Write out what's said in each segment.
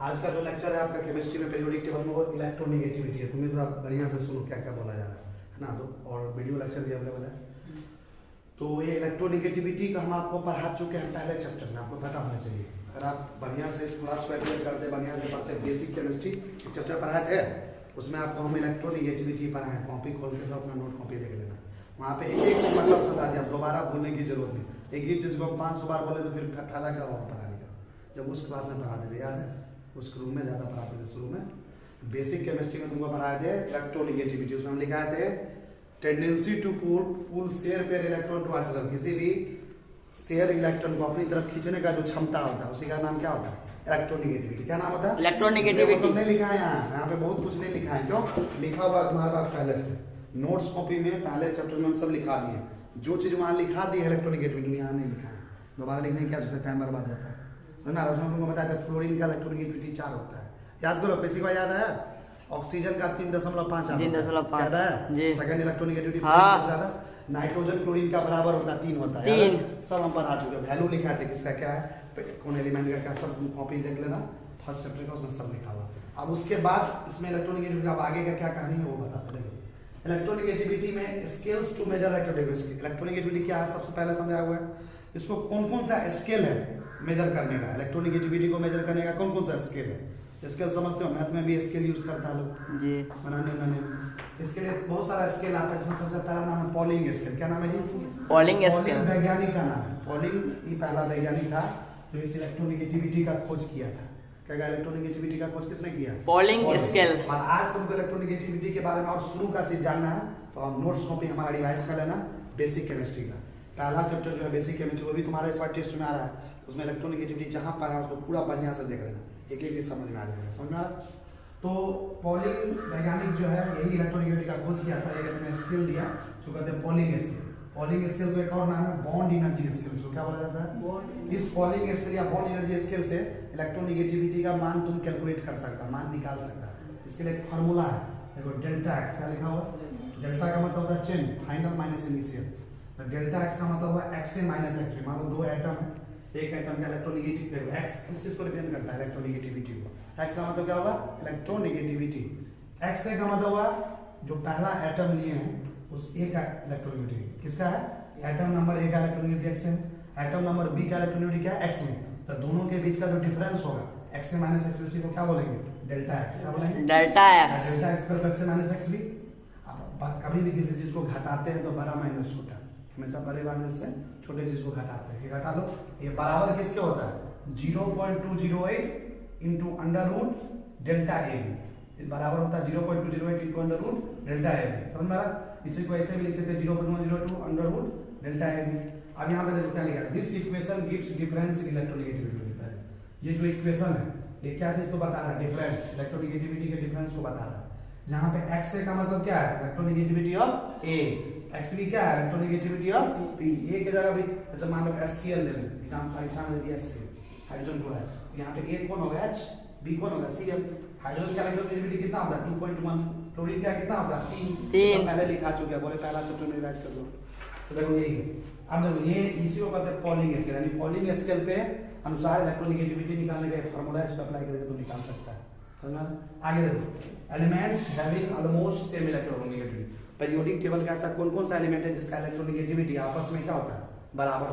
आज का जो लेक्चर है आपका केमिस्ट्री में पीरियोडिक टेबल में वो इलेक्ट्रोनेगेटिविटी है। तुम्हें थोड़ा बढ़िया से सुनो क्या क्या बोला जा रहा है ना। तो और वीडियो लेक्चर भी अवेलेबल है। तो ये इलेक्ट्रोनेगेटिविटी का हम आपको पढ़ा चुके हैं पहले चैप्टर में, आपको पता होना चाहिए। अगर आप बढ़िया से इस क्लास को अटेंड करते, बढ़िया से पढ़ते, बेसिक केमिस्ट्री चैप्टर पढ़ाए थे, उसमें आपको हम इलेक्ट्रोनेगेटिविटी पढ़ाए हैं। कॉपी खोल के सब अपना नोट कॉपी देख लेना, वहाँ पे एक एक मतलब समझा दिया, दोबारा भूलने की जरूरत नहीं। एक ही चीज़ को 500 बार बोले तो फिर फायदा क्या होगा पढ़ाने का, जब उस क्लास में पढ़ाते थे, याद है? उस रूम में ज़्यादा पढ़ाते थे शुरू में। बेसिक केमिस्ट्री में तुमको पढ़ाए थे इलेक्ट्रोनेगेटिविटी, उसमें हम लिखाए थे tendency to pull share pair electron to isotope. किसी भी शेयर इलेक्ट्रॉन को अपनी तरफ खींचने का जो क्षमता होता है उसी का नाम क्या होता है? इलेक्ट्रोनेगेटिविटी। क्या नाम होता है? इलेक्ट्रोनेगेटिविटी। हमने लिखा है यहाँ पे बहुत कुछ नहीं लिखा है। क्यों लिखा हुआ तुम्हारे पास पहले से नोट्स कॉपी में, पहले चैप्टर में हम सब लिखा दिए। जो चीज़ वहाँ लिखा दी है इलेक्ट्रोनेगेटिविटी, यहाँ नहीं लिखा है। दोबारा लिखने क्या जिससे टाइम बर्बाद होता है, समझना। उसमें तुमको बताया था फ्लोरीन का इलेक्ट्रोनेगेटिविटी 4 होता है। याद करो, किसी को याद है? ऑक्सीजन का 3.5 याद है? सेकंड इलेक्ट्रोनेगेटिविटी ज़्यादा। नाइट्रोजन क्लोरीन का बराबर होता है 3 होता है। 3 सब हम पढ़ा चुके हैं। वैल्यू लिखा है किसका क्या है, कौन एलिमेंट का क्या, सब कॉपी देख लेना फर्स्ट चैप्टर का, उसमें सब लिखा हुआ। अब उसके बाद इसमें इलेक्ट्रोनेगेटिविटी अब आगे का क्या कहानी है वो बताते हैं। इलेक्ट्रोनेगेटिविटी में scales to measure electronegativity. Electronegativity क्या है सबसे पहले समझाया हुआ है। इसको कौन कौन सा स्केल है मेजर करने का, इलेक्ट्रोनेगेटिविटी को मेजर करने का कौन कौन सा स्केल है? स्केल समझते हो, मैथ में भी स्केल यूज करता है लोग जी बनाने में। इसके लिए बहुत सारा स्केल आता है, जिसमें सबसे पहला नाम है पॉलिंग स्केल। क्या नाम है जी? Polling scale. वैज्ञानिक का नाम है पॉलिंग। ये पहला वैज्ञानिक था जो इस इलेक्ट्रोनेगेटिविटी का खोज किया था। क्या इलेक्ट्रोनेगेटिविटी का खोज किसने किया? Polling scale. और आज तुमको इलेक्ट्रोनेगेटिविटी के बारे में और शुरू का चीज जानना है तो आप नोट्स कॉपी हमारा डिवाइस कर लेना। बेसिक केमिस्ट्री का पहला चैप्टर जो है बेसिक केमिस्ट्री, वो भी तुम्हारे इस बार टेस्ट में आ रहा है। उसमें इलेक्ट्रोनेगेटिविटी जहाँ पढ़ा है उसको पूरा बढ़िया से देख लेना, एक एक समझ में आ जाएगा। समझ में आ रहा? तो पॉलिंग वैज्ञानिक जो है यही इलेक्ट्रोनेगेटिविटी का खोज किया था। एक अपने स्केल दिया जो कहते हैं पॉलिंग स्केल। पॉलिंग स्केल को एक और नाम है बॉन्ड एनर्जी स्केल। इसको क्या बोला जाता है? इस पॉलिंग स्केल या बॉन्ड एनर्जी स्केल से इलेक्ट्रोनेगेटिविटी का मान तुम कैलकुलेट कर सकता, मान निकाल सकता। इसके लिए एक फार्मूला है, देखो डेल्टा एक्स। क्या लिखा हुआ? डेल्टा का मतलब होता है change, final minus initial. Delta x का मतलब हुआ एक्स से माइनस एक्स में। मान लो 2 एटम है, एक एटम का इलेक्ट्रोनेगेटिव एक्स किस चीज को रिप्रेजेंट करता है? इलेक्ट्रोनेगेटिविटी को। एक्स का मतलब क्या होगा? इलेक्ट्रोनेगेटिविटी। एक्स का मतलब हुआ जो पहला एटम लिए हैं उस ए का इलेक्ट्रोनेगेटिविटी किसका है? एटम नंबर ए का इलेक्ट्रोनेगेटिविटी एक्स है, एटम नंबर बी का इलेक्ट्रोनेगेटिविटी क्या है? एक्स में। तो दोनों के बीच का जो डिफरेंस होगा एक्स से माइनस एक्स, उसी को क्या बोलेंगे? Delta x. क्या बोलेंगे? Delta x. डेल्टा एक्स पर एक्स से माइनस एक्स भी। कभी भी किसी चीज को घटाते हैं तो बड़ा माइनस छोटा, हमेशा बड़े माइनस से छोटे चीज को घटाते हैं। ये घटा लो, ये बराबर किसके होता है? 0.208 into under root delta A B. बराबर होता है 0.208 into under root delta A B. समझ में आ रहा? इसी को ऐसे भी लिख सकते हैं 0.102 under root delta A B. अब यहाँ पे देखो क्या लिखा है, this equation gives difference in electronegativity लिखा है। ये जो इक्वेशन है ये क्या चीज को बता रहा है? डिफरेंस, इलेक्ट्रोनेगेटिविटी के डिफरेंस को बता रहा है। जहाँ पे एक्स का मतलब क्या है? Electronegativity of A. एक्स भी क्या है? Electronegativity of B. ए की जगह भी जैसे मान लो HCl ले लो, एग्जाम में दिया HCl, हाइड्रोजन क्लोराइड। यहाँ पे ए कौन होगा? H, बी कौन होगा? Cl। हाइड्रोजन का इलेक्ट्रोनेगेटिविटी कितना होता है? 2.1। क्लोरीन का कितना होता है? 3। पहले लिखा चुके हैं, बोले पहला चैप्टर में रिवाइज कर लो। तो देखो यही है। अब देखो ये इसी को कहते हैं पॉलिंग स्केल, यानी पॉलिंग स्केल पे अनुसार इलेक्ट्रोनेगेटिविटी निकालने का एक फार्मूला है, इसको अप्लाई करके तो निकाल सकता है। समझना? आगे देखो, elements having almost same electronegativity. Periodic table का ऐसा कौन कौन सा एलिमेंट है जिसका इलेक्ट्रोनेगेटिविटी आपस में क्या होता है? बराबर।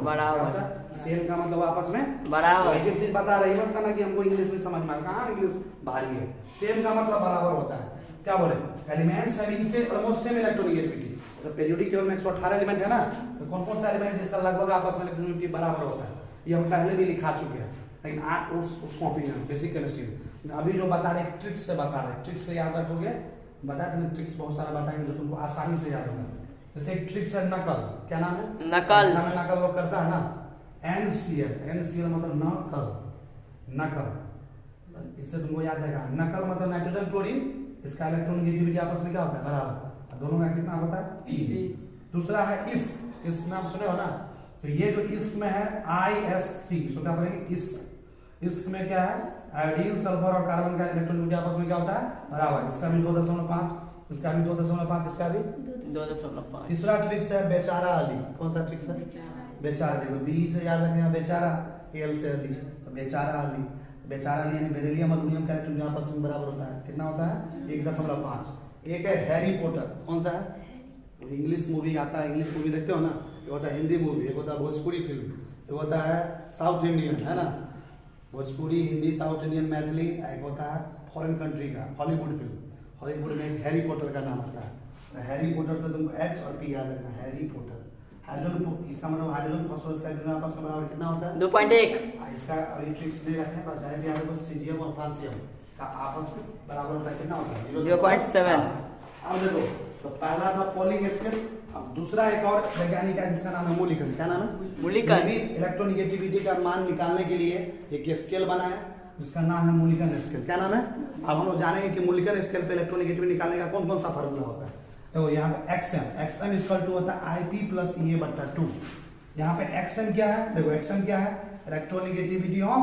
सेम का मतलब आपस में बराबर। एक चीज बता रही है, मत कहना कि हमको इंग्लिश नहीं समझ में आता। कहाँ इंग्लिश भारी है? सेम का मतलब बराबर होता है। क्या बोले? एलिमेंट्स हैविंग से ऑलमोस्ट सेम इलेक्ट्रोनेगेटिविटी। तो पीरियोडिक टेबल में 118 एलिमेंट है ना, तो कौन कौन सा एलिमेंट जिसका लगभग आपस में इलेक्ट्रोनेगेटिविटी बराबर होता है? ये हम पहले भी लिखा चुके हैं, लेकिन उस कॉपी में बेसिक केमिस्ट्री में अभी जो बता रहे ट्रिक्स से बता रहे, ट्रिक्स से याद रखोगे। बताते हैं ट्रिक्स बहुत सारा बताएंगे जो तुमको आसानी से याद होगा। जैसे एक ट्रिक्स है नकल। क्या नाम है? नकल। नकल लोग करता है ना, NCL। NCL मतलब नकल, नकल। इससे तुमको याद है नकल मतलब नाइट्रोजन क्लोरीन, इसका इलेक्ट्रोनेगेटिविटी आपस में क्या होता है? बराबर। दोनों का कितना होता है? E। दूसरा है इस्क। इस्क नाम सुने हो ना, तो ये जो इस्क में है ISC, सो क्या बोलेंगे? इस्क। इस्क में क्या है? आयोडीन, सल्फर और कार्बन का इलेक्ट्रोनेगेटिविटी आपस में क्या होता है? बराबर। इसका भी 2.5, इसका भी 2.5, इसका भी 2.5। तीसरा ट्रिक्स है बेचारा अली। कौन सा ट्रिक्स है? बेचारा। देखो बी से याद रखना बेचारा, एल से अली, तो बेचारा अली। बेचारा यानी बेरिलियम अल्युमिनियम का इलेक्ट्रॉन आपस में बराबर होता है, कितना होता है 1.5। एक है हैरी पॉटर, कौन सा है? इंग्लिश मूवी आता है, इंग्लिश मूवी देखते हो ना, एक होता है हिंदी मूवी, एक होता है भोजपुरी फिल्म, एक होता है साउथ इंडियन, है ना, भोजपुरी, हिंदी, साउथ इंडियन, मैथिली, एक होता है फॉरेन कंट्री का हॉलीवुड फिल्म। हॉलीवुड में एक हैरी पॉटर का नाम आता है, तो हैरी पॉटर से तुमको एच और पी याद रखना, हैरी पॉटर। हाइड्रोजन, इसका मतलब हाइड्रोजन फॉस्फोरस का इलेक्ट्रॉन आपस में बराबर कितना होता है? 2.1। इसका अभी ट्रिक्स दे रखे हैं, बस डायरेक्ट यहाँ देखो सीजियम और फ्रांसियम का आपस में बराबर होता है, कितना होता है? 0.7। अब देखो, तो पहला था पॉलिंग स्केल, अब दूसरा एक और वैज्ञानिक है जिसका नाम है मूलिकन। क्या नाम है? मूलिकन। इलेक्ट्रोनिगेटिविटी का मान निकालने के लिए एक स्केल बना है जिसका नाम है मूलिकन स्केल। क्या नाम है? अब हम लोग जानेंगे कि मूलिकन स्केल पे इलेक्ट्रोनिगेटिविटी निकालने का कौन कौन सा फॉर्मूला होता है। देखो यहाँ पे एक्सएम इक्वल टू होता है IP प्लस E/2। यहाँ पे एक्सएम क्या है? देखो एक्सएम क्या है? Electronegativity of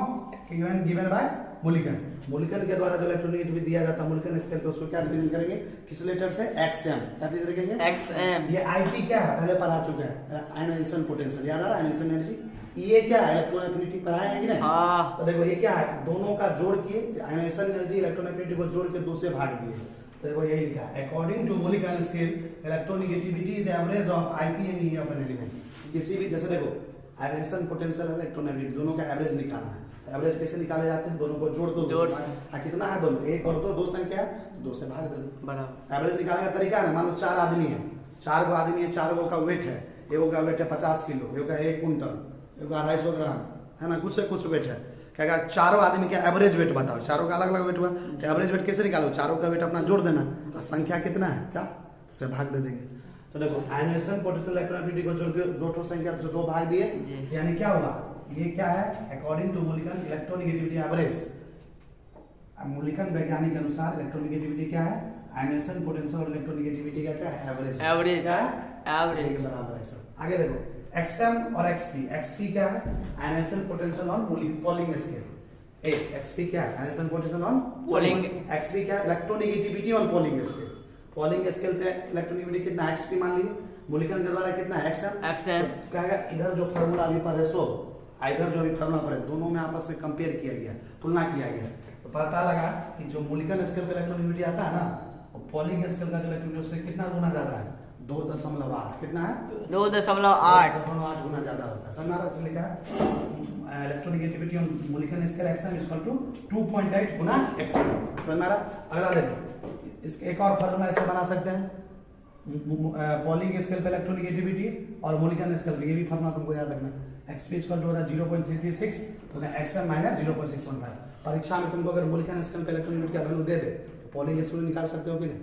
given by Mulliken. Mulliken के द्वारा जो इलेक्ट्रोनिगेटिविटी दिया जाता है मूलिकन स्केल पे, उसको क्या रिप्रेजेंट करेंगे? किस लेटर से? एक्सएम। क्या चीज रखेंगे? XM। ये IP क्या है? पहले पढ़ा चुके हैं, आयनाइजेशन पोटेंशियल, याद आ रहा है? Ionization energy. ये क्या है? इलेक्ट्रॉन एफिनिटी पढ़ाया है कि नहीं? हाँ। तो देखो ये क्या है? दोनों का जोड़ के आयनाइजेशन एनर्जी इलेक्ट्रॉन एफिनिटी को जोड़ के 2 से भाग दिए, तो देखो यही लिखा है, according to Mulliken scale electronegativity is average of IP and E of an element. किसी भी, जैसे देखो आयनाइजेशन पोटेंशियल इलेक्ट्रॉन एफिनिटी दोनों का एवरेज निकालना है। एवरेज कैसे निकाले जाते हैं? दोनों को जोड़ दो, कितना है दोनों? 1 और 2, 2 संख्या है तो 2 से भाग दे दो, बराबर। एवरेज निकालने का तरीका है ना, मान लो 4 आदमी है, 4 गो आदमी है, 4 गो का वेट है, एगो का वेट है 50 किलो, एगो का 1 कुंटल, एगो का 250 ग्राम, है ना, कुछ से कुछ वेट है। क्या चारों आदमी का एवरेज वेट बताओ, चारों का अलग अलग वेट हुआ, तो एवरेज वेट कैसे निकालो? चारों का वेट अपना जोड़ देना, तो संख्या कितना है? 4, से भाग दे देंगे। तो देखो आयनाइजेशन पोटेंशियल इलेक्ट्रॉन एफिनिटी को जोड़ के 2 संख्या से 2 भाग दिए, यानी क्या हुआ? ये क्या है? According to Mulliken electronegativity average. Mulliken वैज्ञानिक के अनुसार इलेक्ट्रोनिगेटिविटी क्या है? आयनाइजेशन पोटेंशियल और इलेक्ट्रोनिगेटिविटी का क्या है? एवरेज। एवरेज। क्या है? एवरेज के बराबर है सब। आगे देखो XM और XP क्या है? Ionization potential on Pauling scale. XP क्या है? Ionization potential on Pauling. XP क्या है? Electronegativity on Pauling scale. Pauling scale पे इलेक्ट्रोनिगेटिविटी कितना? XP मान लीजिए, मूलिकन के द्वारा कितना है? XM। कहेगा इधर जो फार्मूला अभी पढ़े सो, इधर जो अभी फार्मूला पढ़े, दोनों में आपस में कंपेयर किया गया, तुलना किया गया, तो पता लगा कि जो मूलिकन स्केल पे इलेक्ट्रोनिगेटिविटी आता है ना, पॉलिंग स्केल का जो इलेक्ट्रोनिगेटिविटी उससे कितना गुना ज्यादा है? 2.8। कितना है? 2.8 गुना ज्यादा होता है। समझ में आ रहा है? लिखा है electronegativity on Mulliken scale XM equal to 2.8 गुना XM। समझ में आ रहा? अगला देखो, इसके एक और फार्मूला ऐसे बना सकते हैं, पॉलिंग स्केल पे इलेक्ट्रोनिगेटिविटी और मूलिकन स्केल पे, ये भी फार्मूला तुमको याद रखना है। XP इक्वल टू 0.336 तो XM माइनस 0.615। परीक्षा में तुमको अगर मूलिकन स्केल पे इलेक्ट्रोनिगेटिविटी का वैल्यू दे दे तो पॉलिंग स्केल निकाल सकते हो कि नहीं?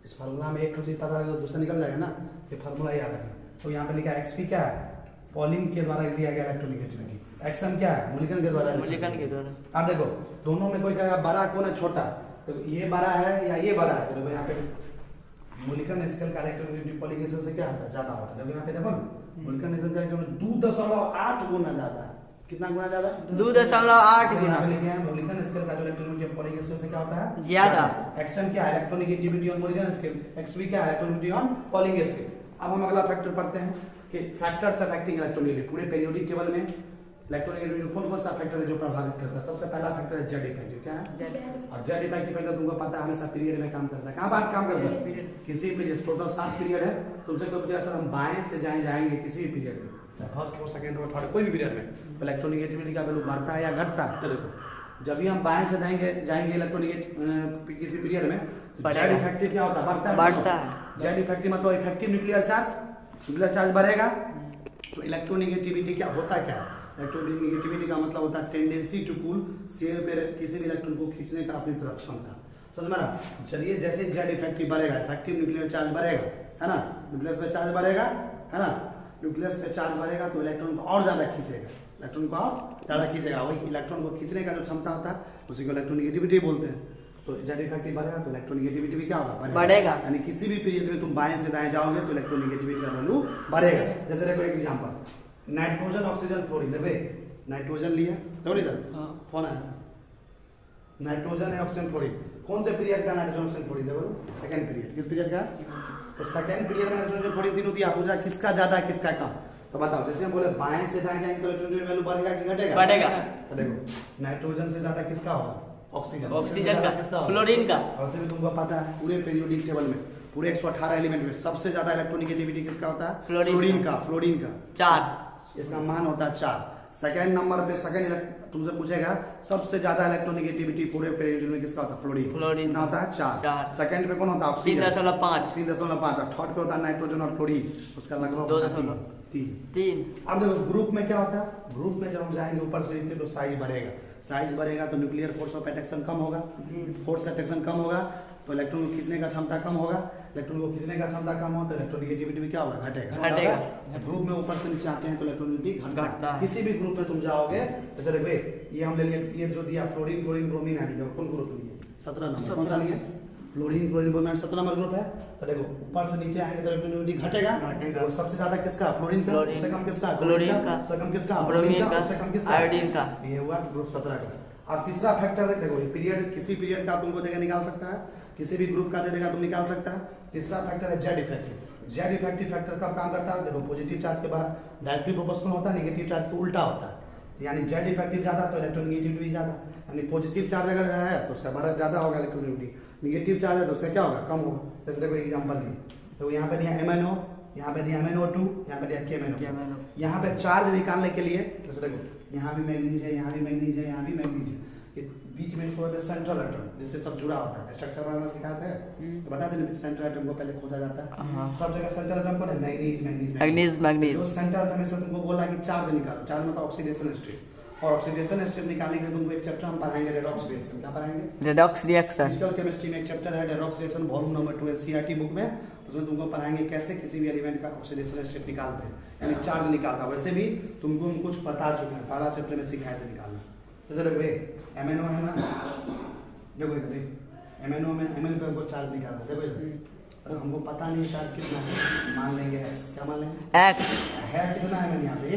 इस फार्मूला में एक चीज पता लगे तो दूसरा निकल जाएगा ना, ये फार्मूला याद रखना। तो यहाँ पे लिखा है XP क्या है? पॉलिंग के द्वारा दिया गया इलेक्ट्रोनिगेटिविटी। XM क्या है? मूलिकन के द्वारा। मूलिकन के द्वारा। अब देखो दोनों में कोई कहेगा बड़ा कौन है छोटा, तो ये बड़ा है या ये बड़ा है, तो देखो यहाँ पे मूलिकन स्केल का इलेक्ट्रोनिगेटिविटी पॉलिंग स्केल से क्या होता है? ज्यादा होता है। देखो यहाँ पे देखो ना, मूलिकन स्केल का इलेक्ट्रोनिगेटिविटी 2.8 गुना ज्यादा है। कितना गुना ज्यादा? 2.8 गुना। लिखे हैं मूलिकन स्केल का जो इलेक्ट्रोनिगेटिविटी पॉलिंग स्केल से क्या होता है? ज्यादा। XM क्या है? Electronegativity on Mulliken scale. XP क्या है? Electronegativity on Pauling scale. अब हम अगला फैक्टर पढ़ते हैं कि फैक्टर्स अफेक्टिंग इलेक्ट्रोनिगेटिविटी। पूरे पीरियोडिक टेबल में इलेक्ट्रोनिगेटिविटी कौन कौन सा फैक्टर है जो प्रभावित करता है? सबसे पहला फैक्टर है Z इफेक्टिव। क्या है? और Z इफेक्टिव फैक्टर तुमको पता है हमेशा पीरियड में काम करता है। कहां बात काम करता है? किसी पीरियड, टोटल 7 पीरियड है, तुमसे कोई पूछे सर हम बाएं से जाएंगे किसी भी पीरियड में, फर्स्ट हो सेकंड हो थर्ड कोई भी पीरियड में, तो इलेक्ट्रोनिगेटिविटी का वैल्यू बढ़ता है या घटता है? तो देखो जब भी हम बाएं से जाएंगे इलेक्ट्रोनिगेट किसी पीरियड में, तो Z इफेक्टिव क्या होता है? बढ़ता है। Z इफेक्टिव मतलब इफेक्टिव न्यूक्लियर चार्ज बढ़ेगा, तो इलेक्ट्रोनिगेटिविटी क्या होता है? क्या इलेक्ट्रोनिगेटिविटी का मतलब होता है टेंडेंसी टू पुल, शेयर पे किसी भी इलेक्ट्रॉन को खींचने का अपनी तरफ क्षमता। समझ में आ? चलिए जैसे Z इफेक्टिव बढ़ेगा, इफेक्टिव न्यूक्लियर चार्ज बढ़ेगा, है ना, न्यूक्लियस पे चार्ज बढ़ेगा, है ना, न्यूक्लियस पे चार्ज बढ़ेगा तो इलेक्ट्रॉन को और ज्यादा खींचेगा, इलेक्ट्रॉन को और ज्यादा खींचेगा। वही इलेक्ट्रॉन को खींचने का जो क्षमता होता है उसी को इलेक्ट्रोनिगेटिविटी बोलते हैं। तो Z इफेक्टिव बढ़ेगा तो इलेक्ट्रोनिगेटिविटी भी क्या होगा? बढ़ेगा। यानी किसी भी पीरियड में तुम बाएं से दाएं जाओगे तो इलेक्ट्रोनिगेटिविटी का वैल्यू बढ़ेगा। जैसे देखो एक एग्जांपल, नाइट्रोजन ऑक्सीजन फ्लोरीन। देखो नाइट्रोजन लिया, देखो इधर कौन है? नाइट्रोजन है, ऑक्सीजन फ्लोरीन। कौन से पीरियड का नाइट्रोजन ऑक्सीजन फ्लोरीन? देखो सेकंड पीरियड। किस पीरियड का? तो सेकंड पीरियड में नाइट्रोजन फ्लोरीन तीनों दिया, पूछा किसका ज्यादा है किसका कम, तो बताओ, जैसे हम बोले बाएं से दाएं जाएंगे तो इलेक्ट्रॉनिक वैल्यू बढ़ेगा कि घटेगा? बढ़ेगा। तो देखो नाइट्रोजन से ज्यादा किसका होगा? ऑक्सीजन। ऑक्सीजन का, किसका होगा? फ्लोरीन का। और से भी तुमको पता है पूरे पीरियोडिक टेबल में पूरे 118 एलिमेंट में सबसे ज्यादा इलेक्ट्रोनेगेटिविटी किसका होता है? फ्लोरीन फ्लोरीन का 4। इसका मान होता है 4। सेकंड नंबर पे तुमसे पूछेगा सबसे ज्यादा इलेक्ट्रोनेगेटिविटी पूरे पीरियड में किसका होता है? फ्लोरीन। कितना होता है? 4। सेकंड पे कौन होता है? ऑक्सीजन 3.5। 3.5। और थर्ड पे होता है नाइट्रोजन और क्लोरीन, उसका लगभग 3। अब देखो ग्रुप में क्या होता है? ग्रुप में जब हम जाएंगे ऊपर से नीचे तो साइज बढ़ेगा। साइज बढ़ेगा तो न्यूक्लियर फोर्स ऑफ अट्रैक्शन कम होगा। फोर्स अट्रैक्शन कम होगा तो इलेक्ट्रॉन को खींचने का क्षमता कम होगा। इलेक्ट्रॉन को खींचने का क्षमता कम हो तो इलेक्ट्रोनेगेटिविटी भी क्या होगा? घटेगा। ग्रुप में ऊपर से नीचे आते हैं तो इलेक्ट्रोनेगेटिविटी घटता है। किसी भी ग्रुप में तुम जाओगे जैसे देखो ये हम ले लिए, ये जो दिया फ्लोरीन क्लोरीन ब्रोमीन हाइड्रोजन, कौन ग्रुप लिए? 17 नंबर। कौन सा लिए? Fluorine chlorine bromine 17 number group है। तो देखो ऊपर से नीचे आएंगे तो इलेक्ट्रोनेगेटिविटी घटेगा। और सबसे ज्यादा किसका? फ्लोरीन का। उससे कम किसका? क्लोरीन का। उससे कम किसका? ब्रोमीन का। उससे कम किसका? आयोडीन का। ये हुआ ग्रुप 17 का। अब तीसरा फैक्टर देखो, पीरियड किसी पीरियड का तुमको देगा निकाल सकता है, किसी भी ग्रुप का दे देगा तुम निकाल सकता है। तीसरा फैक्टर है Z effective. Z effective factor कब काम करता है? देखो पॉजिटिव चार्ज के बाद डायरेक्टली प्रोपोर्शनल होता है, नेगेटिव चार्ज के उल्टा होता है। यानी जेड इफेक्टिव ज्यादा तो इलेक्ट्रोनेगेटिविटी ज्यादा। यानी पॉजिटिव चार्ज अगर है तो उसका बड़ा ज्यादा होगा इलेक्ट्रोनेगेटिविटी, नेगेटिव चार्ज है तो उसका क्या होगा? कम होगा। जैसे देखो एग्जांपल दिए, तो यहाँ पे दिया MnO, यहाँ पे दिया MnO2, यहाँ पे दिया KMnO। यहाँ पे चार्ज निकालने के लिए जैसे देखो यहाँ भी मैग्नीज है, यहाँ भी मैग्नीज है, यहाँ भी मैग्नीज है, बीच में इसको होता है सेंट्रल एटम, जिससे सब जुड़ा होता है। स्ट्रक्चर बनाना सिखाते हैं तो बता दें सेंट्रल एटम को पहले खोजा जाता है। सब जगह सेंट्रल एटम को मैग्नीज। जो सेंट्रल एटम में तुमको बोला कि चार्ज निकालो, चार्ज मतलब ऑक्सीडेशन स्टेट। और ऑक्सीडेशन स्टेट निकालने के लिए तुमको एक चैप्टर हम पढ़ाएंगे रेडॉक्स रिएक्शन। क्या पढ़ाएंगे? Redox reaction. फिजिकल केमिस्ट्री में एक चैप्टर है redox reaction, volume number 2 NCERT book में। उसमें तुमको पढ़ाएंगे कैसे किसी भी एलिमेंट का ऑक्सीडेशन स्टेट निकालते हैं, यानी चार्ज निकालता है। वैसे भी तुमको हम कुछ बता चुके हैं, पहला चैप्टर में सिखाए थे निकालना। जैसे देखो MnO है ना, देखो इधर MnO में MnO पे हमको चार्ज निकालना है। देखो इधर तो हमको पता नहीं चार्ज कितना है, मान लेंगे x। क्या मान लेंगे? x है कितना है? यहाँ पे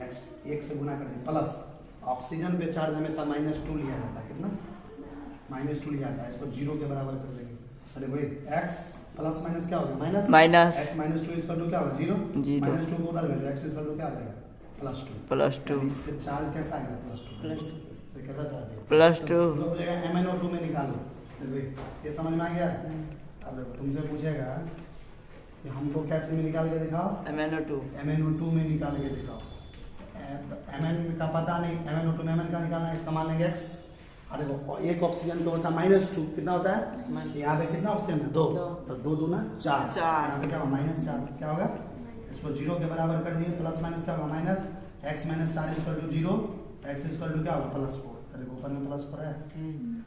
x 1 से गुना कर देंगे प्लस। ऑक्सीजन पे चार्ज हमेशा -2 लिया जाता है। कितना? -2 लिया जाता है। इसको 0 के बराबर कर देंगे। अरे भाई x प्लस माइनस क्या होगा? माइनस। x -2 इसका क्या होगा? 0। -2 को उधर भेजो, x इसका क्या आ जाएगा? +2। इससे चार्ज कैसा आएगा? +2। तो कैसा चार्ज है? +2 तो हो जाएगा MnO2 में निकालो। ये समझ में आ गया? अब देखो तुमसे पूछेगा कि हमको क्या चीज में निकाल के दिखाओ? MnO2 में निकाल के दिखाओ। Mn का पता नहीं, MnO2 में Mn का निकालना है, इसका मान लेंगे x। और देखो एक ऑक्सीजन तो होता है -2, कितना होता है? यहाँ पे कितना ऑक्सीजन है? 2। तो 2 दूना 4। यहाँ पे क्या होगा? -4। क्या होगा? इसको 0 के बराबर कर दिए, प्लस माइनस क्या होगा? माइनस। x - 4 = 0, x = क्या होगा? +4। देखो ऊपर में +4 है।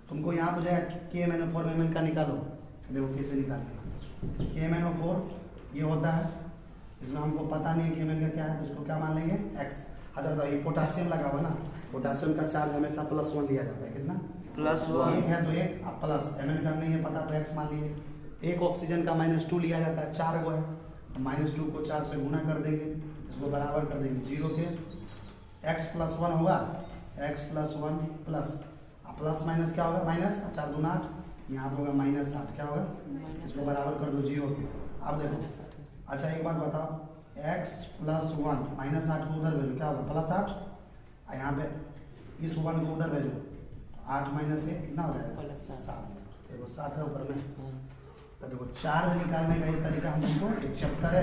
तुमको यहाँ पूछेगा KMnO4 में Mn का निकालो। देखो कैसे निकालेंगे? KMnO4 ये होता है, इसमें हमको पता नहीं है कि Mn का क्या है, तो इसको क्या मान लेंगे? x। अच्छा तो ये पोटासियम लगा हुआ ना, पोटासियम का चार्ज हमेशा +1 लिया जाता है। कितना? +1। एक है तो एक प्लस, Mn का नहीं है पता तो x मान लिए। एक ऑक्सीजन का -2 लिया जाता है, 4 गो है, -2 को 4 से गुना कर देंगे, इसको बराबर कर देंगे 0 के। x + 1 होगा, x + 1 प्लस प्लस माइनस क्या होगा? माइनस। 4 दूना 8, यहाँ होगा -8। क्या होगा? इसको बराबर कर दो 0 के। अब देखो अच्छा एक बात बताओ, x + 1 -8 को उधर भेजो, क्या होगा? +8। और यहाँ पे इस 1 को उधर भेजो, 8 - 1 कितना हो जाएगा? 7। देखो 7 है ऊपर में। तो देखो चार्ज निकालने का ये तरीका हम तुमको एक चैप्टर है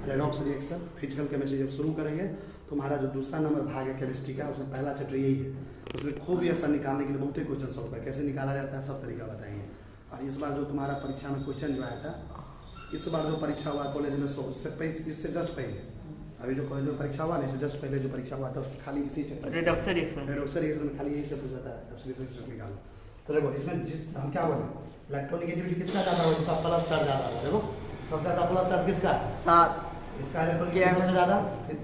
रेडॉक्स रिएक्शन, फिजिकल केमिस्ट्री जब शुरू करेंगे तो हमारा जो दूसरा नंबर भाग है केमिस्ट्री का, उसमें पहला चैप्टर यही है। उसमें खूब ये सब निकालने के लिए बहुत ही क्वेश्चन सॉल्व है, कैसे निकाला जाता है सब तरीका बताएंगे। और इस बार जो तुम्हारा परीक्षा में क्वेश्चन जो आया था, इस बार जो परीक्षा हुआ कॉलेज में इससे जस्ट पहले, अभी जो कॉलेज में परीक्षा हुआ ना इससे जस्ट पहले जो परीक्षा हुआ था उसमें खाली इसी चैप्टर रेडॉक्स रिएक्शन में खाली यही से पूछा था, ऑक्सीडेशन निकालो। तो देखो इसमें जिस हम क्या बोले, इलेक्ट्रोनेगेटिविटी किसका ज़्यादा हो? इसका प्लस चार्ज ज़्यादा हो। देखो सबसे ज़्यादा प्लस चार्ज किसका? 7। इसका इलेक्ट्रोनेगेटिविटी सबसे ज़्यादा,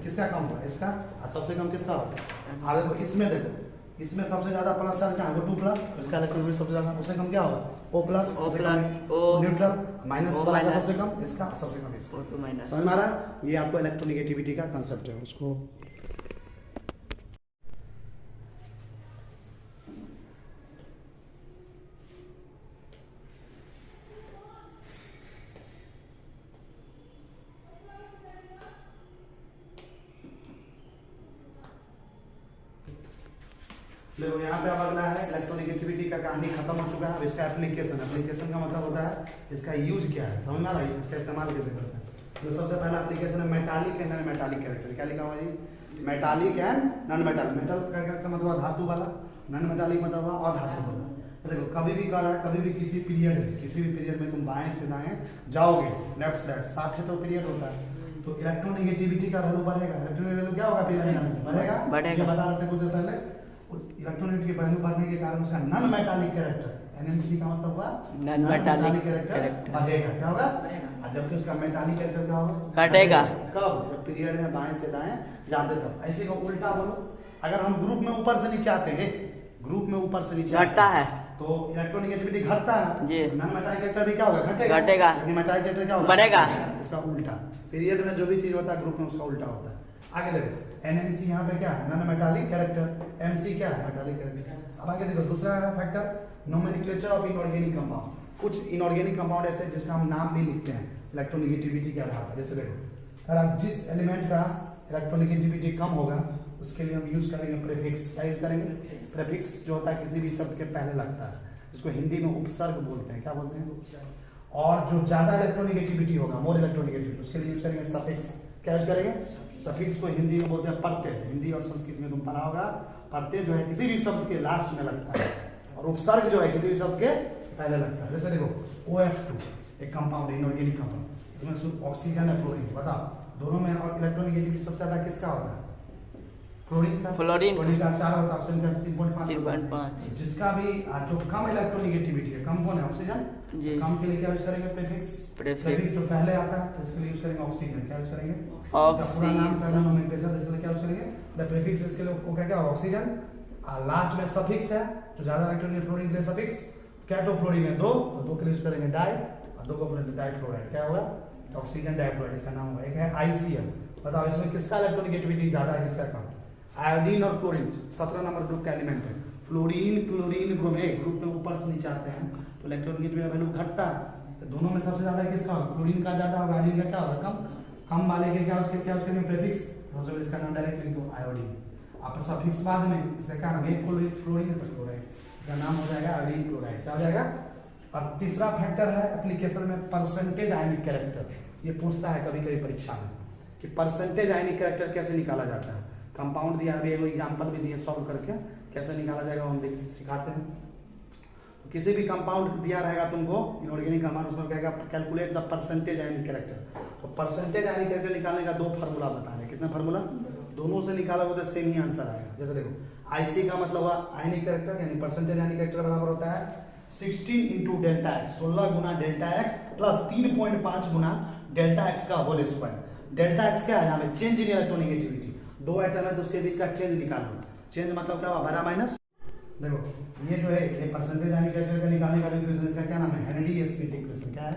किसका कम होगा? इसका। और सबसे कम किसका होगा? अब देखो इसमें, देखो इसमें सबसे ज़्यादा प्लस चार्ज क्या है? 2+। इसका इलेक्ट्रोनेगेटिविटी सबसे ज़्यादा, उससे कम क्या होगा? O+, न्यूट्रल, माइनस वाला का सबसे कम, इसका सबसे कम इसका। समझ में आ रहा है? ये आपको इलेक्ट्रोनेगेटिविटी का कंसेप्ट है। उसको देखो यहाँ पे अब अगला है इलेक्ट्रोनेगेटिविटी का कहानी खत्म हो चुका है। अब इसका एप्लीकेशन का मतलब होता है इसका यूज क्या है, समझ में आ रहा है, इसका इस्तेमाल कैसे करते हैं। तो सबसे पहला एप्लीकेशन है metallic and non metallic character. क्या लिखा हुआ है जी, metallic and non metallic. Metal का कैरेक्टर मतलब धातु वाला, नॉन मेटालिक मतलब अधातु वाला। तो देखो कभी भी कर रहा है, कभी भी किसी पीरियड में तुम बाएं से दाएं जाओगे, लेफ्ट से लेफ्ट, साथ है तो पीरियड होता है, तो इलेक्ट्रोनेगेटिविटी का वैल्यू बढ़ेगा। इलेक्ट्रोनेगेटिविटी वैल्यू क्या होगा पीरियड में जाने से बढ़ेगा। ये बता रहे थे कुछ देर पहले, इलेक्ट्रोनेगेटिविटी की वैल्यू बढ़ने के कारण उसका नॉन मेटालिक कैरेक्टर, एनएमसी का मतलब हुआ नॉन मेटालिक कैरेक्टर बढ़ेगा। क्या होगा, और जबकि उसका मेटालिक कैरेक्टर क्या होगा, घटेगा। कब, जब पीरियड में बाएं से दाएं जाते तब। ऐसे को उल्टा बोलो, अगर हम ग्रुप में ऊपर से नीचे आते हैं, ग्रुप में ऊपर से नीचे घटता है तो इलेक्ट्रोनेगेटिविटी घटता है जी। नॉन मेटालिक कैरेक्टर भी क्या होगा, घटेगा। लेकिन मेटालिक कैरेक्टर क्या होगा, बढ़ेगा। इसका उल्टा, पीरियड में जो भी चीज होता है ग्रुप में उसका उल्टा होता है। आगे देखो एनएमसी यहाँ पे क्या है, नॉन मेटालिक कैरेक्टर, एमसी क्या है, मेटालिक कैरेक्टर। अब आगे देखो दूसरा factor nomenclature of inorganic compound. कुछ इनऑर्गेनिक कंपाउंड ऐसे जिसका हम नाम भी लिखते हैं इलेक्ट्रोनेगेटिविटी के आधार पर। जैसे देखो अगर जिस एलिमेंट का इलेक्ट्रोनेगेटिविटी कम होगा उसके लिए हम यूज करेंगे प्रीफिक्स। क्या यूज करेंगे, प्रीफिक्स जो होता है किसी भी शब्द के पहले लगता है, इसको हिंदी में उपसर्ग बोलते हैं। क्या बोलते हैं, और जो ज्यादा इलेक्ट्रोनेगेटिविटी होगा, मोर इलेक्ट्रोनेगेटिविटी, उसके लिए यूज करेंगे सफिक्स। क्या यूज करेंगे, सफिक्स को हिंदी में बोलते हैं प्रत्यय। हिंदी और संस्कृत में तुम पढ़ा होगा, प्रत्यय जो है किसी भी शब्द के लास्ट में लगता है, और उपसर्ग जो है किसी भी शब्द के पहले लगता है। जैसे देखो OF2 एक कंपाउंड है, इनऑर्गेनिक कंपाउंड, इसमें सिर्फ ऑक्सीजन है, फ्लोरीन। बताओ दोनों में और इलेक्ट्रोनेगेटिविटी सबसे ज्यादा किसका होता है, फ्लोरीन का। फ्लोरीन का 4 होता है, ऑक्सीजन का 3.5। 3.5। जिसका भी जो कम इलेक्ट्रोनेगेटिविटी है, कम कौन है, ऑक्सीजन। जी। कम के लिए क्या यूज करेंगे, प्रीफिक्स। प्रीफिक्स जो पहले आता है तो इसके लिए यूज करेंगे ऑक्सीजन। क्या यूज करेंगे, पूरा नाम पहला नोमेनक्लेचर, इसलिए क्या यूज करेंगे द प्रीफिक्स। इसके लिए को क्या होगा, ऑक्सीजन। लास्ट में सफिक्स है जो ज्यादा इलेक्ट्रोनेगेटिव फ्लोरीन के लिए सफिक्स। कैटो फ्लोरीन है 2, तो 2 के लिए यूज करेंगे डाई, और 2 को बोलेंगे डाइफ्लोराइड। क्या होगा, ऑक्सीजन डाइफ्लोराइड इसका नाम होगा। एक है ICl। बताओ इसमें किसका इलेक्ट्रोनेगेटिविटी ज्यादा है, किसका कम। आयोडीन और क्लोरीन 17 नंबर ग्रुप का एलिमेंट है। फ्लोरीन क्लोरीन ग्रुप में ऊपर से नीचे आते हैं तो इलेक्ट्रोनेगेटिविटी वैल्यू घटता है। तो दोनों में सबसे ज्यादा किसका होगा, क्लोरीन का ज्यादा होगा, आयोडीन का क्या होगा, कम वाले के क्या उसके प्रीफिक्स। सबसे इसका नाम डायरेक्ट लिख दो आयोडीन, आप सफिक्स बाद में इसका क्या नाम है, फ्लोरीन है तो क्लोराइड, इसका नाम हो जाएगा आयोडीन क्लोराइड। क्या हो जाएगा। अब तीसरा फैक्टर है एप्लीकेशन में परसेंटेज आयनिक कैरेक्टर। ये पूछता है कभी कभी परीक्षा में कि परसेंटेज आयनिक कैरेक्टर कैसे निकाला जाता है। कंपाउंड दिया, अभी एक एग्जांपल भी दिए, सॉल्व करके कैसे निकाला जाएगा हम देख सिखाते हैं। तो किसी भी कंपाउंड दिया रहेगा तुमको इनऑर्गेनिक कंपाउंड, उसमें कहेगा calculate the percentage ionic character. तो परसेंटेज आयनिक कैरेक्टर निकालने का 2 फार्मूला बता रहे हैं। कितना फार्मूला, दोनों से निकालोगे तो सेम ही आंसर आएगा। जैसे देखो IC का मतलब हुआ आयनिक कैरेक्टर, यानी परसेंटेज आयनिक कैरेक्टर बराबर होता है 16 इंटू डेल्टा एक्स, 16 गुना डेल्टा एक्स प्लस 3.5 गुना डेल्टा एक्स का होल स्क्वायर। डेल्टा एक्स क्या है, यहाँ पे चेंज इन इलेक्ट्रोनेगेटिविटी। 2 एटम है तो उसके बीच का चेंज निकालो। चेंज मतलब क्या हुआ, बड़ा माइनस। देखो ये जो है ये परसेंटेज आयनिक कैरेक्टर का निकालने का इक्वेशन, इसका क्या नाम है, हेनरी स्मिथ इक्वेशन। क्या है,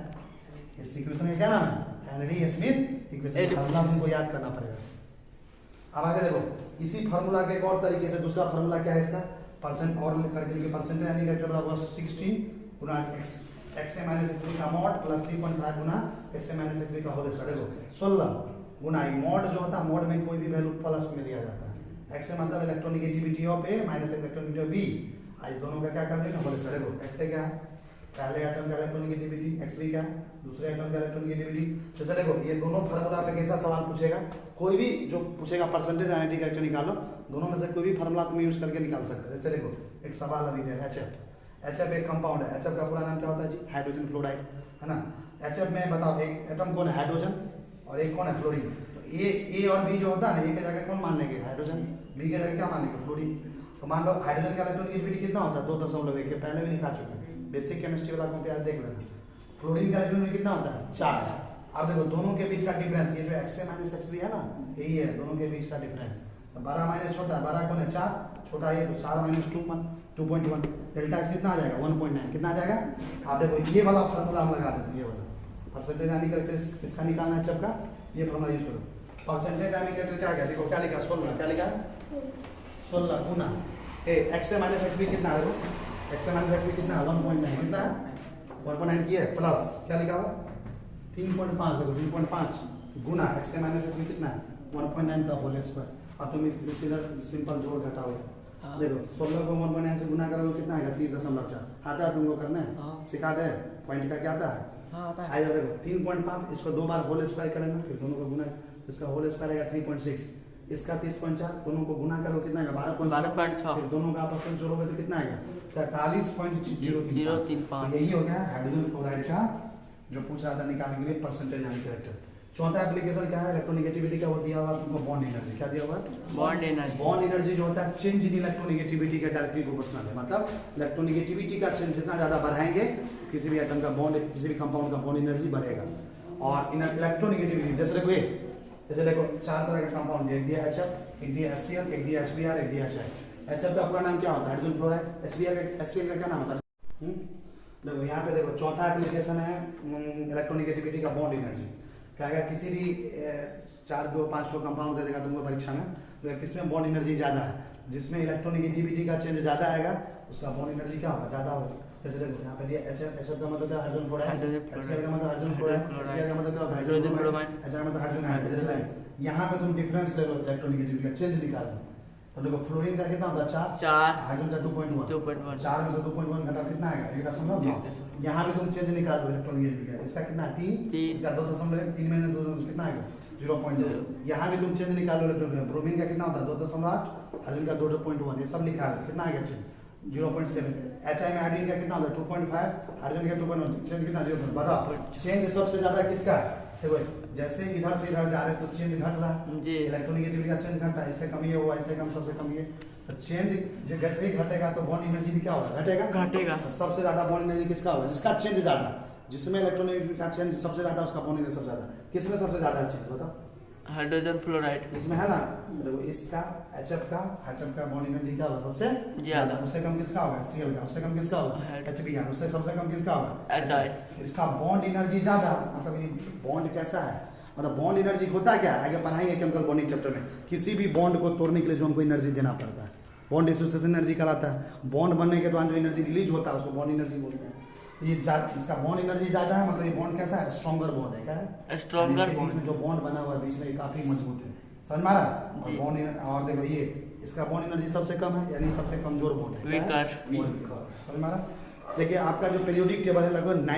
इस इक्वेशन का क्या नाम है, हेनरी स्मिथ इक्वेशन। फार्मूला तुमको याद करना पड़ेगा। अब आगे देखो इसी फार्मूला के एक और तरीके से दूसरा फार्मूला क्या है इसका, परसेंट और करके लिखिए। परसेंटेज आयनिक कैरेक्टर बराबर 16 गुना x से माइनस x का मॉड प्लस 3.5 गुना x से माइनस x का होल स्क्वायर। देखो 16 गुना मॉड जो होता है, मॉड में कोई भी वैल्यू प्लस में दिया जाता है। x से मतलब electronegativity of A minus electronegativity of B। आज दोनों का क्या कर देंगे, होल स्क्वायर। देखो x से क्या है, पहले एटम का इलेक्ट्रोनेगेटिविटी, x भी क्या है, दूसरे एटम का इलेक्ट्रोनेगेटिविटी। जैसे देखो ये दोनों फार्मूला पे कैसा सवाल पूछेगा, कोई भी जो पूछेगा परसेंटेज आयनिक कैरेक्टर निकालो, दोनों में से कोई भी फार्मूला तुम यूज करके निकाल सकते हो। जैसे देखो एक सवाल अभी है HF एक कंपाउंड है। HF का पूरा नाम क्या होता है जी, हाइड्रोजन फ्लोराइड, है ना। HF में बताओ एक एटम कौन है, हाइड्रोजन, और एक कौन है, फ्लोरीन। तो A और B जो होता है ना, A के जगह कौन मान लेंगे, हाइड्रोजन, B के जगह क्या मान लेंगे, फ्लोरीन। तो मान लो हाइड्रोजन का इलेक्ट्रोनेगेटिविटी कितना होता है, 2.1 के पहले भी लिखा चुके हैं, बेसिक केमिस्ट्री वाला को आज देख लेना। फ्लोरीन का इलेक्ट्रोनेगेटिविटी कितना होता है, 4। अब देखो दोनों के बीच का डिफरेंस, ये जो x से माइनस x भी है ना, यही है दोनों के बीच का डिफरेंस। तो 12 माइनस छोटा, 12 कौन है, 4, छोटा ये, तो 4 माइनस 2.1, डेल्टा x कितना आ जाएगा, 1.9। कितना आ जाएगा, आप देखो ये वाला फार्मूला हम लगा देते हैं, ये वाला परसेंटेज आयनिक कैरेक्टर किसका निकालना है, सबका ये फार्मूला यूज करो। परसेंटेज आयनिक कैरेक्टर क्या गया, देखो क्या लिखा, 16, क्या लिखा, 16 गुना x से माइनस x भी कितना है, देखो x से माइनस x भी कितना है, 1.9, कितना है 1.9 की है, प्लस क्या लिखा हुआ 3.5, देखो 3.5 गुना x से माइनस x भी कितना है 1.9 का होल स्क्वायर। अब तुम सीधा सिंपल जोड़ घटाओ, हाँ। देखो 16 को 1.9 से गुना करोगे कितना आएगा 30.4 आता है तुमको करना है हाँ। सिखा दे पॉइंट का क्या आता है हाँ आता है। आइए देखो 3.5 इसको दो बार होल स्क्वायर कर लेना फिर दोनों को गुना इसका होल स्क्वायर आएगा 3.6 इसका 30.4 दोनों को गुना करो कितना आएगा 12.6 फिर दोनों का आपस में जोड़ोगे तो कितना आएगा 43.035 यही हो गया हाइड्रोजन क्लोराइड का जो पूछ रहा था निकालने के लिए परसेंटेज यानी कैरेक्टर चौथा एप्लीकेशन क्या है इलेक्ट्रोनेगेटिविटी का वो दिया हुआ तुमको बॉन्ड एनर्जी क्या दिया हुआ बॉन्ड एनर्जी जो होता है चेंज इन इलेक्ट्रोनेगेटिविटी के डायरेक्टली प्रोपोर्शनल है मतलब इलेक्ट्रोनेगेटिविटी का चेंज जितना ज्यादा बढ़ाएंगे किसी भी एटम का बॉन्ड किसी भी कंपाउंड का बॉन्ड एनर्जी बढ़ेगा और इन इलेक्ट्रोनेगेटिविटी जैसे देखो चार तरह का कंपाउंड एक दिया HF एक दिया HCl एक दिया HBr एक दिया HI HF का पूरा नाम क्या होता है हाइड्रोजन क्लोराइड HCl का क्या नाम होता है देखो यहाँ पे देखो चौथा एप्लीकेशन है इलेक्ट्रोनेगेटिविटी का बॉन्ड एनर्जी क्या है किसी भी 4 2 5 कंपाउंड दे देगा तुमको परीक्षा में तो किसमें बॉन्ड एनर्जी ज्यादा है जिसमें इलेक्ट्रोनेगेटिविटी का चेंज ज्यादा आएगा उसका बॉन्ड एनर्जी क्या होगा ज्यादा होगा जैसे देखो यहाँ पे दिया HF का मतलब क्या हाइड्रोजन क्लोराइड HCl का मतलब हाइड्रोजन क्लोराइड HCl का मतलब क्या हाइड्रोजन ब्रोमाइड HI का मतलब हाइड्रोजन आयन जैसे यहाँ पे तुम डिफरेंस ले लो इलेक्ट्रोनेगेटिविटी का चेंज निकाल लो तो देखो फ्लोरीन का कितना होता है 4 हाइड्रोजन का 2.1 4 में से 2.1 घटा कितना आएगा 1.9 यहाँ पे तुम चेंज निकाल लो इलेक्ट्रोनेगेटिविटी का इसका कितना 3 इसका 2.1 3 में 2 कितना आएगा 0.2 यहाँ भी तुम चेंज निकालो इलेक्ट्रोनेगेटिविटी ब्रोमीन का कितना होता है 2.8 हाइड्रोजन का 2.1 ये सब लिखा है कितना आएगा चेंज 0.7 HI में हाइड्रोजन का कितना होता है 2.5 हाइड्रोजन का 2.1 चेंज कितना 0. बताओ चेंज सबसे ज्यादा किसका है देखो जैसे इधर से इधर जा रहे तो चेंज घट रहा है जी इलेक्ट्रोनेगेटिविटी का चेंज घट रहा है इससे कम ही है वो इससे कम सबसे कम ही है तो चेंज जैसे ही घटेगा तो बॉन्ड एनर्जी भी क्या होगा घटेगा तो सबसे ज्यादा बॉन्ड एनर्जी किसका होगा जिसका चेंज ज्यादा जिसमें इलेक्ट्रोनेगेटिविटी का चेंज सबसे ज्यादा उसका बॉन्ड एनर्जी सबसे ज्यादा किसमें सबसे ज्यादा है चेंज बताओ हाइड्रोजन फ्लोराइड इसमें है ना देखो इसका HF का बॉन्ड एनर्जी क्या होगा सबसे ज्यादा उससे कम किसका होगा HCl का उससे कम किसका होगा HBr उससे सबसे कम किसका होगा HI इसका बॉन्ड एनर्जी ज्यादा मतलब ये बॉन्ड कैसा है मतलब बॉन्ड एनर्जी होता क्या है आगे पढ़ाएंगे केमिकल बॉन्डिंग चैप्टर में किसी भी बॉन्ड को तोड़ने के लिए जो हमको एनर्जी देना पड़ता है बॉन्ड डिसोसिएशन एनर्जी कहलाता है बॉन्ड बनने के बाद जो एनर्जी रिलीज होता है उसको बॉन्ड एनर्जी बोलते हैं ये इसका बॉन्ड एनर्जी ज्यादा है मतलब ये बॉन्ड कैसा है स्ट्रॉन्गर बॉन्ड है क्या है स्ट्रॉन्गर बीच में जो बॉन्ड बना हुआ है बीच में काफी मजबूत है समझ मारा और बॉन्ड और देखो ये इसका बॉन्ड एनर्जी सबसे कम है यानी सबसे कमजोर बॉन्ड है समझ मारा देखिए आपका जो पीरियोडिक टेबल है लगभग 9